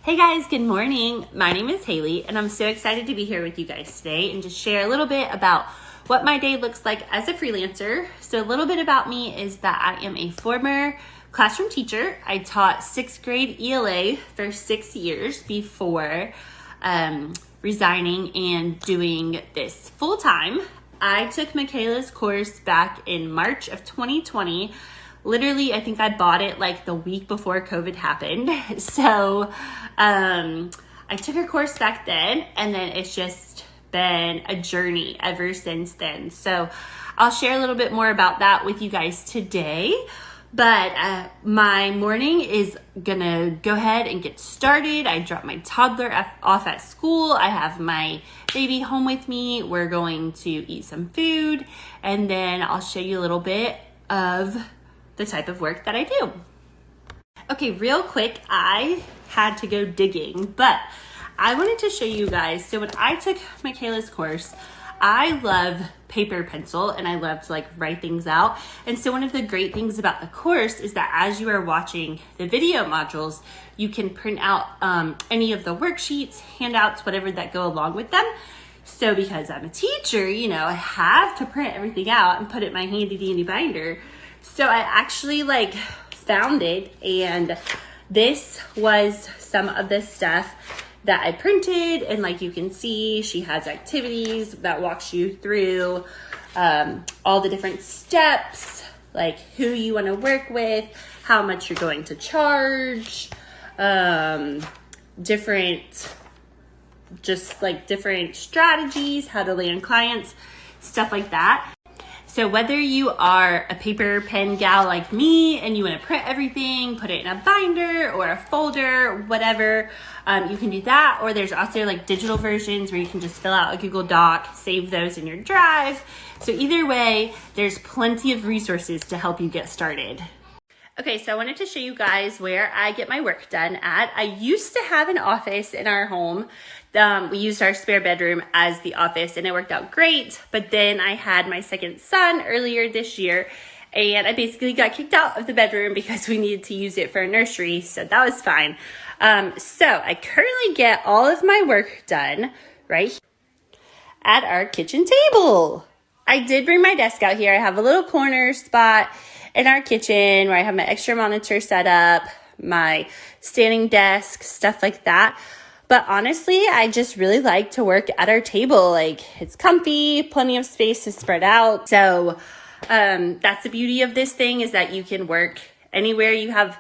Hey guys, good morning. My name is Hayley and I'm so excited to be here with you guys today and just share a little bit about what my day looks like as a freelancer. So a little bit about me is that I am a former classroom teacher. I taught 6th grade ELA for 6 years before resigning and doing this full time. I took Michaela's course back in March of 2020. Literally, I think I bought it like the week before COVID happened. So I took her course back then, and then it's just been a journey ever since then. So I'll share a little bit more about that with you guys today. But my morning is gonna go ahead and get started. I drop my toddler off at school. I have my baby home with me. We're going to eat some food, and then I'll show you a little bit of the type of work that I do. Okay, real quick, I had to go digging, but I wanted to show you guys. So when I took Michaela's course, I love paper pencil and I love to like write things out. And so one of the great things about the course is that as you are watching the video modules, you can print out any of the worksheets, handouts, whatever that go along with them. So because I'm a teacher, you know, I have to print everything out and put it in my handy dandy binder. So I actually found it, and this was some of the stuff that I printed, and like you can see, she has activities that walks you through all the different steps, like who you want to work with, how much you're going to charge, different strategies, how to land clients, stuff like that. So whether you are a paper pen gal like me and you want to print everything, put it in a binder or a folder, whatever, you can do that. Or there's also digital versions where you can just fill out a Google Doc, save those in your drive. So either way, there's plenty of resources to help you get started. Okay, so I wanted to show you guys where I get my work done at. I used to have an office in our home. We used our spare bedroom as the office and it worked out great. But then I had my second son earlier this year and I basically got kicked out of the bedroom because we needed to use it for a nursery. So that was fine. So I currently get all of my work done right here at our kitchen table. I did bring my desk out here. I have a little corner spot in our kitchen where I have my extra monitor set up, my standing desk, stuff like that. But honestly, I just really like to work at our table. It's comfy, plenty of space to spread out. So that's the beauty of this thing, is that you can work anywhere you have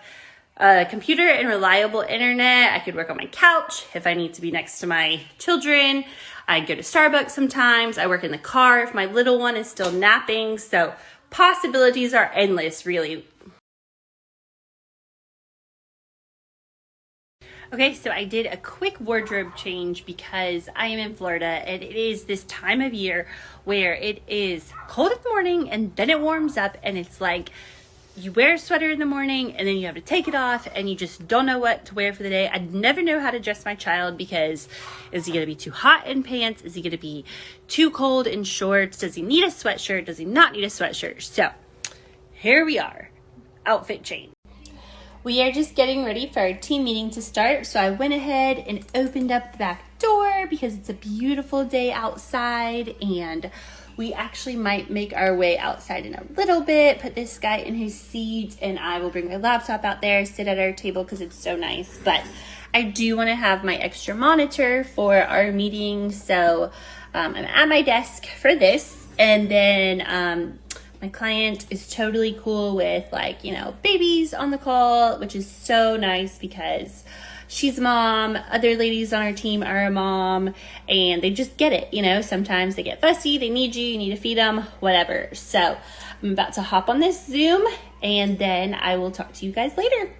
a computer and reliable internet. I could work on my couch if I need to be next to my children. I go to Starbucks sometimes. I work in the car if my little one is still napping. So possibilities are endless, really. Okay, so I did a quick wardrobe change because I am in Florida and it is this time of year where it is cold in the morning and then it warms up, and it's like you wear a sweater in the morning and then you have to take it off and you just don't know what to wear for the day. I never know how to dress my child because is he going to be too hot in pants? Is he going to be too cold in shorts? Does he need a sweatshirt? Does he not need a sweatshirt? So here we are, outfit change. We are just getting ready for our team meeting to start. So I went ahead and opened up the back door because it's a beautiful day outside, and we actually might make our way outside in a little bit, put this guy in his seat, and I will bring my laptop out there, sit at our table because it's so nice. But I do want to have my extra monitor for our meeting. So I'm at my desk for this, and then my client is totally cool with babies on the call, which is so nice because she's a mom. Other ladies on our team are a mom, and they just get it. Sometimes they get fussy, they need you need to feed them, whatever. So I'm about to hop on this Zoom, and then I will talk to you guys later.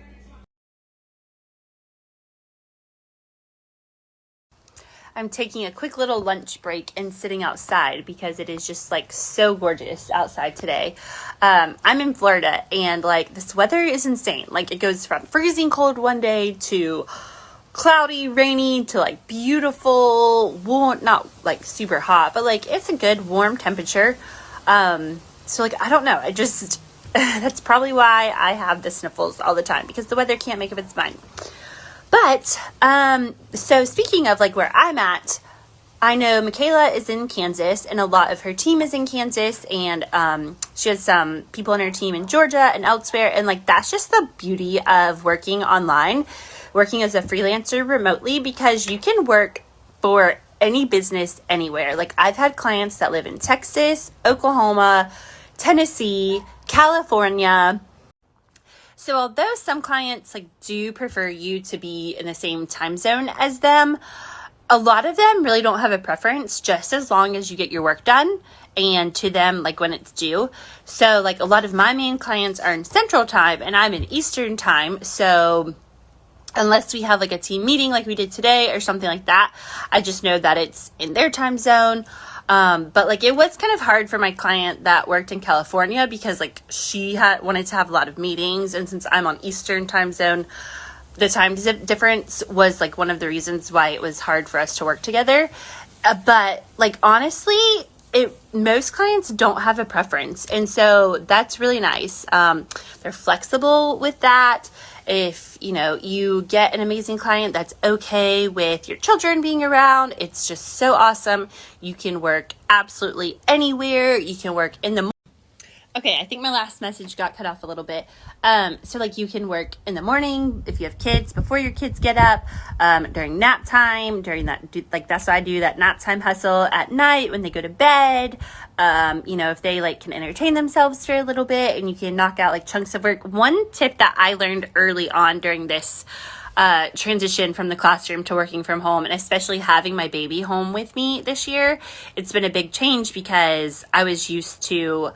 I'm taking a quick little lunch break and sitting outside because it is just so gorgeous outside today. I'm in Florida, and this weather is insane. It goes from freezing cold one day to cloudy, rainy to beautiful, warm, not super hot, but it's a good warm temperature. So I don't know. I just that's probably why I have the sniffles all the time, because the weather can't make up its mind. But, so speaking of like where I'm at, I know Michaela is in Kansas and a lot of her team is in Kansas, and she has some people in her team in Georgia and elsewhere. And like, that's just the beauty of working online, working as a freelancer remotely, because you can work for any business anywhere. Like, I've had clients that live in Texas, Oklahoma, Tennessee, California. So although some clients like do prefer you to be in the same time zone as them, a lot of them really don't have a preference, just as long as you get your work done and to them like when it's due. So like, a lot of my main clients are in Central Time and I'm in Eastern Time. So unless we have like a team meeting like we did today or something like that, I just know that it's in their time zone. But like, it was kind of hard for my client that worked in California, because like she wanted to have a lot of meetings, and since I'm on Eastern Time zone, the time difference was like one of the reasons why it was hard for us to work together. But like, honestly, most clients don't have a preference. And so that's really nice. They're flexible with that. If, you get an amazing client that's okay with your children being around, it's just so awesome. You can work absolutely anywhere. You can work in the Okay, I think my last message got cut off a little bit. So like, you can work in the morning if you have kids, before your kids get up, during nap time, that's what I do, that nap time hustle at night when they go to bed. If they like can entertain themselves for a little bit, and you can knock out like chunks of work. One tip that I learned early on during this transition from the classroom to working from home, and especially having my baby home with me this year, it's been a big change, because I was used to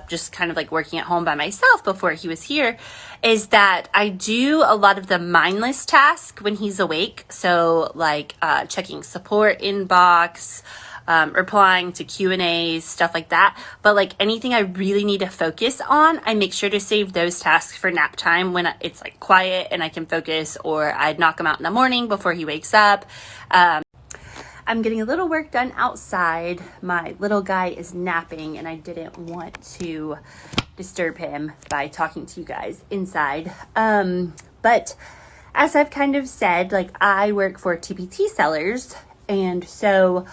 just kind of like working at home by myself before he was here, is that I do a lot of the mindless tasks when he's awake. So like checking support inbox, replying to Q&As, stuff like that. But like, anything I really need to focus on, I make sure to save those tasks for nap time when it's like quiet and I can focus, or I'd knock him out in the morning before he wakes up. I'm getting a little work done outside. My little guy is napping and I didn't want to disturb him by talking to you guys inside. But as I've kind of said, like, I work for TPT sellers, and so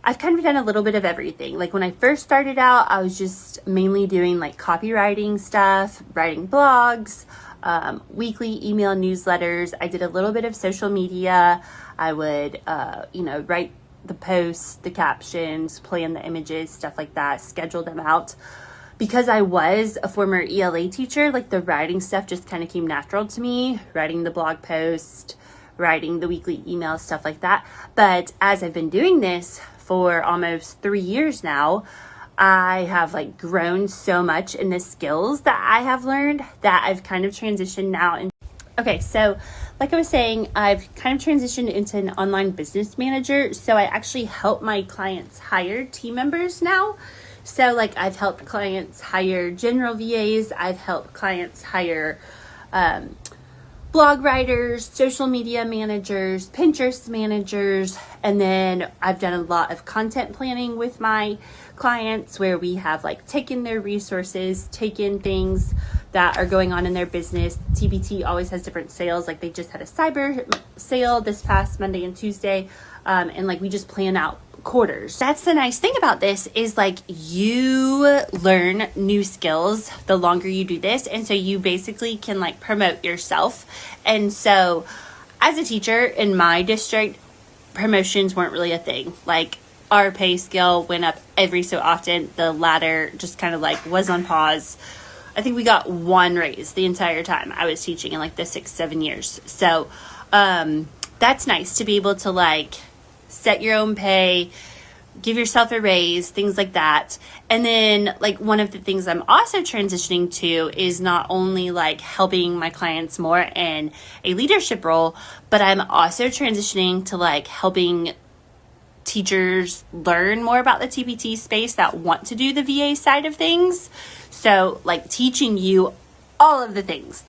I've kind of done a little bit of everything. Like, when I first started out, I was just mainly doing like copywriting stuff, writing blogs, weekly email newsletters. I did a little bit of social media. I would, write the posts, the captions, plan the images, stuff like that, schedule them out. Because I was a former ELA teacher, like, the writing stuff just kind of came natural to me, writing the blog post, writing the weekly email, stuff like that. But as I've been doing this for almost 3 years now, I have like grown so much in the skills that I have learned that I've kind of transitioned now. Okay, so like I was saying, I've kind of transitioned into an online business manager. So I actually help my clients hire team members now. So like, I've helped clients hire general VAs. I've helped clients hire blog writers, social media managers, Pinterest managers, and then I've done a lot of content planning with my clients, where we have like taken their resources, taken things that are going on in their business. TBT always has different sales. Like, they just had a cyber sale this past Monday and Tuesday, and like, we just plan out quarters. That's the nice thing about this, is like, you learn new skills the longer you do this, and so you basically can like promote yourself. And so as a teacher in my district, promotions weren't really a thing. Like, our pay scale went up every so often. The ladder just kind of like was on pause. I think we got one raise the entire time I was teaching in like the 6-7 years. So that's nice to be able to like set your own pay, give yourself a raise, things like that. And then like, one of the things I'm also transitioning to is not only like helping my clients more in a leadership role, but I'm also transitioning to like helping teachers learn more about the TPT space that want to do the VA side of things. So like, teaching you all of the things.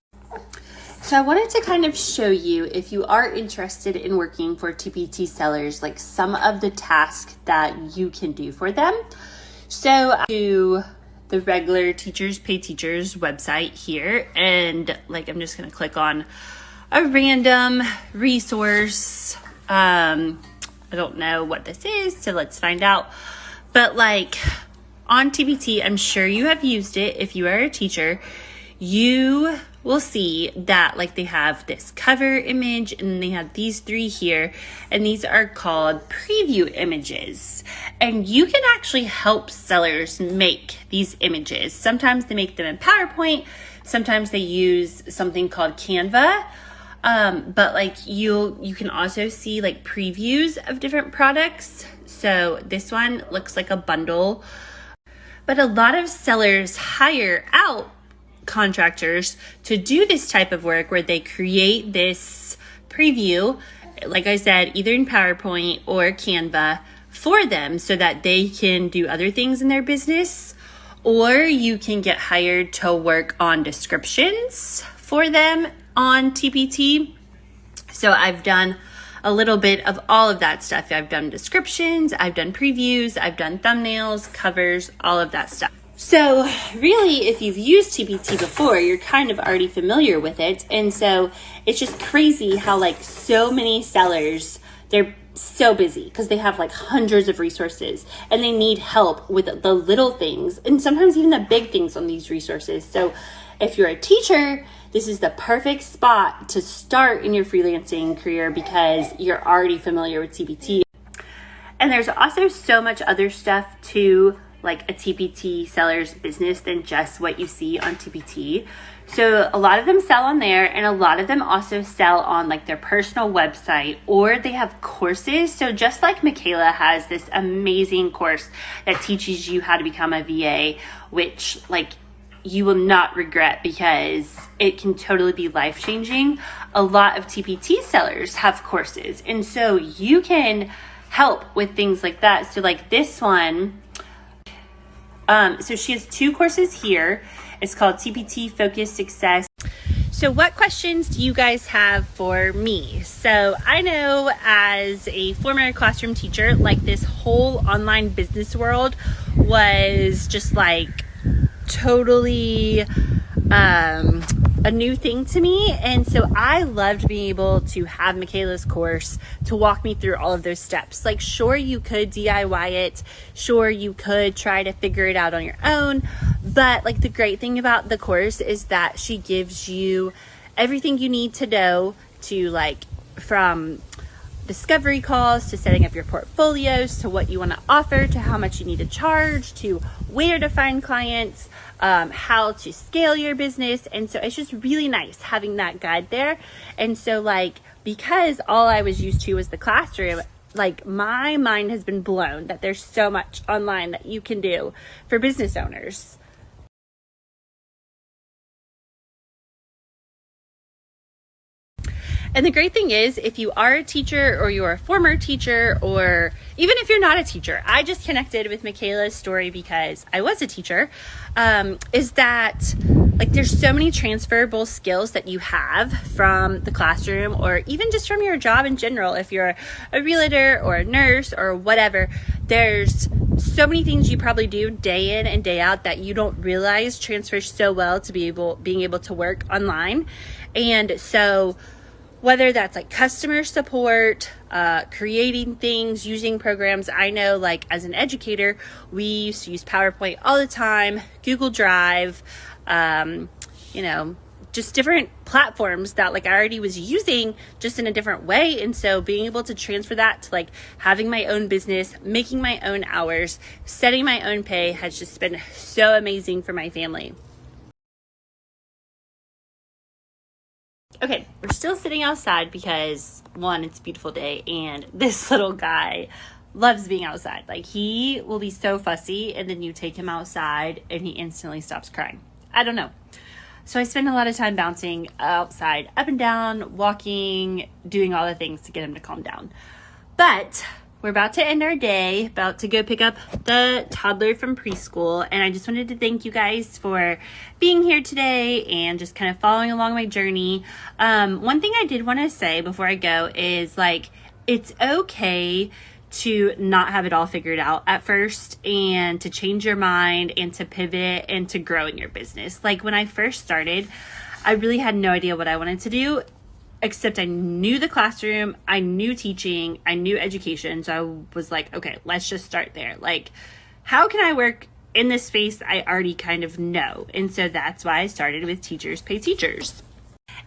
So I wanted to kind of show you, if you are interested in working for TPT sellers, like some of the tasks that you can do for them. So to the regular Teachers Pay Teachers website here, and like, I'm just going to click on a random resource. I don't know what this is, so let's find out. But like on TPT, I'm sure you have used it. If you are a teacher, you will see that like they have this cover image and they have these 3 here, and these are called preview images. And you can actually help sellers make these images. Sometimes they make them in PowerPoint, sometimes they use something called Canva. But like you can also see like previews of different products. So this one looks like a bundle, but a lot of sellers hire out contractors to do this type of work where they create this preview, like I said, either in PowerPoint or Canva for them so that they can do other things in their business, or you can get hired to work on descriptions for them on TPT. So I've done a little bit of all of that stuff. I've done descriptions, I've done previews, I've done thumbnails, covers, all of that stuff. So really, if you've used TPT before, you're kind of already familiar with it. And so it's just crazy how like so many sellers, they're so busy because they have like hundreds of resources and they need help with the little things and sometimes even the big things on these resources. So if you're a teacher, this is the perfect spot to start in your freelancing career because you're already familiar with TPT. And there's also so much other stuff to like a TPT seller's business than just what you see on TPT. So a lot of them sell on there, and a lot of them also sell on like their personal website, or they have courses. So just like Michaela has this amazing course that teaches you how to become a VA, which like you will not regret because it can totally be life-changing. A lot of TPT sellers have courses, and so you can help with things like that. So like this one, so she has 2 courses here. It's called TPT Focus Success. So what questions do you guys have for me? So I know as a former classroom teacher, like this whole online business world was just like totally a new thing to me. And so I loved being able to have Michaela's course to walk me through all of those steps. Like, sure, you could DIY it. Sure, you could try to figure it out on your own. But like the great thing about the course is that she gives you everything you need to know to like from discovery calls to setting up your portfolios to what you want to offer to how much you need to charge to where to find clients, how to scale your business. And so it's just really nice having that guide there. And so like, because all I was used to was the classroom, like my mind has been blown that there's so much online that you can do for business owners. And the great thing is, if you are a teacher or you're a former teacher, or even if you're not a teacher, I just connected with Michaela's story because I was a teacher, is that like there's so many transferable skills that you have from the classroom or even just from your job in general. If you're a realtor or a nurse or whatever, there's so many things you probably do day in and day out that you don't realize transfers so well to being able to work online. And so whether that's like customer support, creating things, using programs. I know like as an educator, we used to use PowerPoint all the time, Google Drive, just different platforms that like I already was using just in a different way. And so being able to transfer that to like having my own business, making my own hours, setting my own pay has just been so amazing for my family. Okay, we're still sitting outside because one, it's a beautiful day, and this little guy loves being outside. Like he will be so fussy, and then you take him outside and he instantly stops crying. I don't know. So I spend a lot of time bouncing outside, up and down, walking, doing all the things to get him to calm down. But we're about to end our day, about to go pick up the toddler from preschool. And I just wanted to thank you guys for being here today and just kind of following along my journey. One thing I did want to say before I go is like, it's okay to not have it all figured out at first and to change your mind and to pivot and to grow in your business. Like when I first started, I really had no idea what I wanted to do. except I knew the classroom, I knew teaching, I knew education. So I was like, okay, let's just start there. Like, how can I work in this space I already kind of know? And so that's why I started with Teachers Pay Teachers.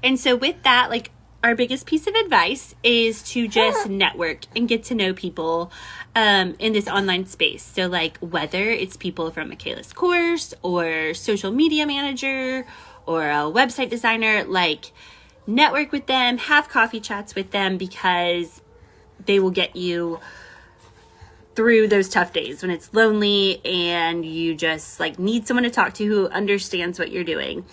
And so with that, like, our biggest piece of advice is to just network and get to know people in this online space. So like whether it's people from Michaela's course or social media manager or a website designer, like network with them, have coffee chats with them, because they will get you through those tough days when it's lonely and you just like need someone to talk to who understands what you're doing.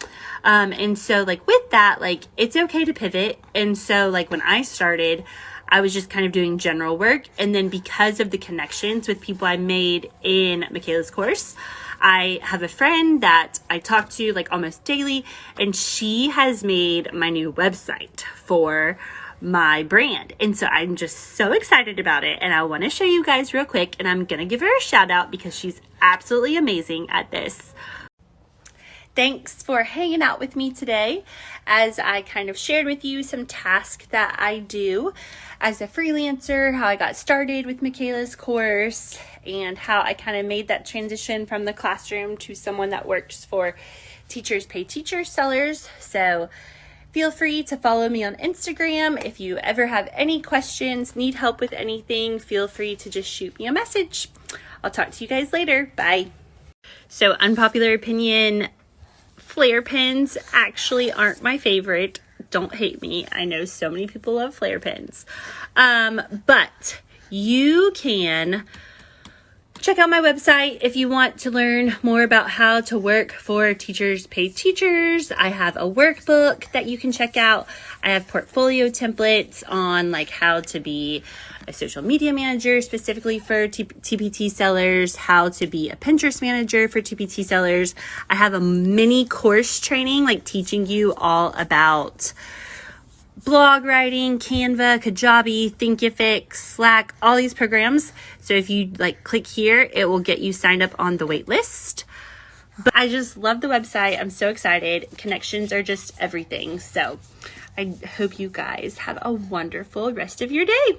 And so like with that, like it's okay to pivot. And so like when I started, I was just kind of doing general work. And then because of the connections with people I made in Michaela's course, I have a friend that I talk to like almost daily, and she has made my new website for my brand. And so I'm just so excited about it. And I want to show you guys real quick, and I'm going to give her a shout out because she's absolutely amazing at this. Thanks for hanging out with me today as I kind of shared with you some tasks that I do as a freelancer, how I got started with Michaela's course, and how I kind of made that transition from the classroom to someone that works for Teachers Pay Teachers sellers. So feel free to follow me on Instagram. If you ever have any questions, need help with anything, feel free to just shoot me a message. I'll talk to you guys later. Bye. So unpopular opinion, flare pens actually aren't my favorite. Don't hate me. I know so many people love flare pens. But you can check out my website if you want to learn more about how to work for Teachers Pay Teachers. I have a workbook that you can check out. I have portfolio templates on like how to be a social media manager specifically for TPT sellers, how to be a Pinterest manager for TPT sellers. I have a mini course training like teaching you all about blog writing, Canva, Kajabi, Thinkific, Slack, all these programs. So if you like click here, it will get you signed up on the wait list. But I just love the website. I'm so excited. Connections are just everything. So I hope you guys have a wonderful rest of your day.